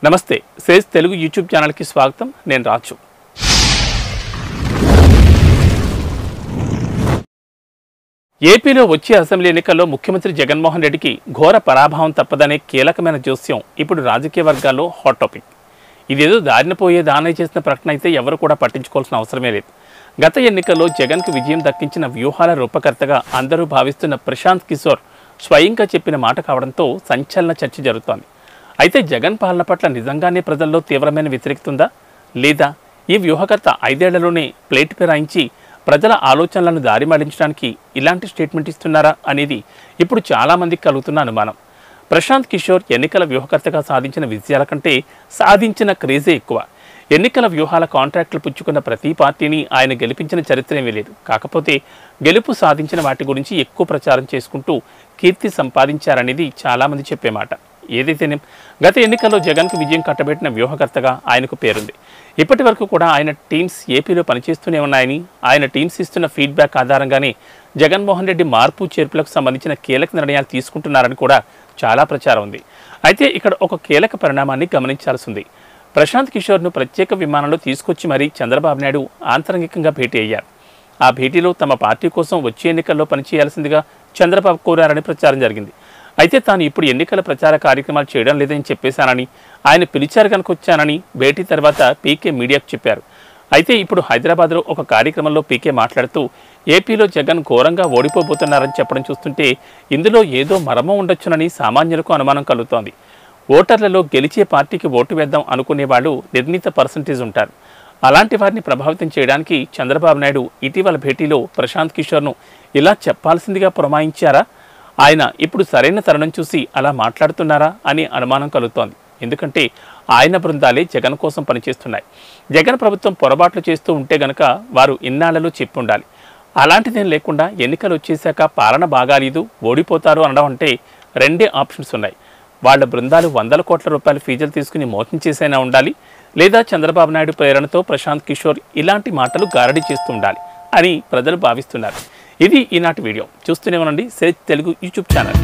నమస్తే Sage Telugu YouTube ఛానల్కి స్వాగతం. నేను రాజు. ఏపీలో వచ్చే అసెంబ్లీ ఎన్నికల్లో ముఖ్యమంత్రి జగన్మోహన్ రెడ్డికి ఘోర పరాభవం తప్పదనే కీలకమైన జోస్యం ఇప్పుడు రాజకీయ వర్గాల్లో హాట్ టాపిక్. ఇదేదో దారిన పోయే దానే చేసిన ప్రకటన అయితే ఎవరు కూడా పట్టించుకోవాల్సిన అవసరమే లేదు. గత ఎన్నికల్లో జగన్కు విజయం దక్కించిన వ్యూహాల రూపకర్తగా అందరూ భావిస్తున్న ప్రశాంత్ కిషోర్ స్వయంగా చెప్పిన మాట కావడంతో సంచలన చర్చ జరుగుతోంది. అయితే జగన్ పాలన పట్ల నిజంగానే ప్రజల్లో తీవ్రమైన వ్యతిరేకత ఉందా, లేదా ఈ వ్యూహకర్త 5 ఏళ్లలోనే ప్లేట్ ఫిరాయించి ప్రజల ఆలోచనలను దారి మళ్లించడానికి ఇలాంటి స్టేట్మెంట్ ఇస్తున్నారా అనేది ఇప్పుడు చాలామందికి కలుగుతున్న అనుమానం. ప్రశాంత్ కిషోర్ ఎన్నికల వ్యూహకర్తగా సాధించిన విజయాల కంటే సాధించిన క్రేజే ఎక్కువ. ఎన్నికల వ్యూహాల కాంట్రాక్టులు పుచ్చుకున్న ప్రతి పార్టీని ఆయన గెలిపించిన చరిత్ర ఏమీ లేదు. కాకపోతే గెలుపు సాధించిన వాటి గురించి ఎక్కువ ప్రచారం చేసుకుంటూ కీర్తి సంపాదించారనేది చాలామంది చెప్పే మాట. ఏదైతేనే గత ఎన్నికల్లో జగన్కు విజయం కట్టబెట్టిన వ్యూహకర్తగా ఆయనకు పేరుంది. ఇప్పటి వరకు కూడా ఆయన టీమ్స్ ఏపీలో పనిచేస్తూనే ఉన్నాయని, ఆయన టీమ్స్ ఇస్తున్న ఫీడ్బ్యాక్ ఆధారంగానే జగన్మోహన్ రెడ్డి మార్పు చేర్పులకు సంబంధించిన కీలక నిర్ణయాలు తీసుకుంటున్నారని కూడా చాలా ప్రచారం ఉంది. అయితే ఇక్కడ ఒక కీలక పరిణామాన్ని గమనించాల్సి ఉంది. ప్రశాంత్ కిషోర్ను ప్రత్యేక విమానంలో తీసుకొచ్చి మరీ చంద్రబాబు నాయుడు ఆంతరంగికంగా భేటీ అయ్యారు. ఆ భేటీలో తమ పార్టీ కోసం వచ్చే ఎన్నికల్లో పనిచేయాల్సిందిగా చంద్రబాబు కోరారని ప్రచారం జరిగింది. అయితే తాను ఇప్పుడు ఎన్నికల ప్రచార కార్యక్రమాలు చేయడం లేదని చెప్పేశానని, ఆయన పిలిచారు కనుక వచ్చానని భేటీ తర్వాత పీకే మీడియాకు చెప్పారు. అయితే ఇప్పుడు హైదరాబాద్లో ఒక కార్యక్రమంలో పీకే మాట్లాడుతూ ఏపీలో జగన్ ఘోరంగా ఓడిపోబోతున్నారని చెప్పడం చూస్తుంటే ఇందులో ఏదో మర్మం ఉండొచ్చునని సామాన్యులకు అనుమానం కలుగుతోంది. ఓటర్లలో గెలిచే పార్టీకి ఓటు వేద్దాం అనుకునే వాళ్ళు నిర్ణీత పర్సంటేజ్ ఉంటారు. అలాంటి వారిని ప్రభావితం చేయడానికి చంద్రబాబు నాయుడు ఇటీవల భేటీలో ప్రశాంత్ కిషోర్ను ఇలా చెప్పాల్సిందిగా పురమాయించారా, ఆయన ఇప్పుడు సరైన తరుణం చూసి అలా మాట్లాడుతున్నారా అని అనుమానం కలుగుతోంది. ఎందుకంటే ఆయన బృందాలే జగన్ కోసం పనిచేస్తున్నాయి. జగన్ ప్రభుత్వం పొరపాట్లు చేస్తూ ఉంటే గనక వారు ఇన్నాళ్లలో చెప్పి ఉండాలి. అలాంటిదేం లేకుండా ఎన్నికలు వచ్చేశాక పాలన బాగాలేదు, ఓడిపోతారు అనడం అంటే రెండే ఆప్షన్స్ ఉన్నాయి. వాళ్ళ బృందాలు 100 కోట్ల రూపాయల ఫీజులు తీసుకుని మోసం చేసైనా ఉండాలి, లేదా చంద్రబాబు నాయుడు ప్రేరణతో ప్రశాంత్ కిషోర్ ఇలాంటి మాటలు గారడీ చేస్తూ ఉండాలి అని ప్రజలు భావిస్తున్నారు. ఇది ఈనాటి వీడియో. చూస్తూనే ఉండండి సేజ్ తెలుగు యూట్యూబ్ ఛానల్.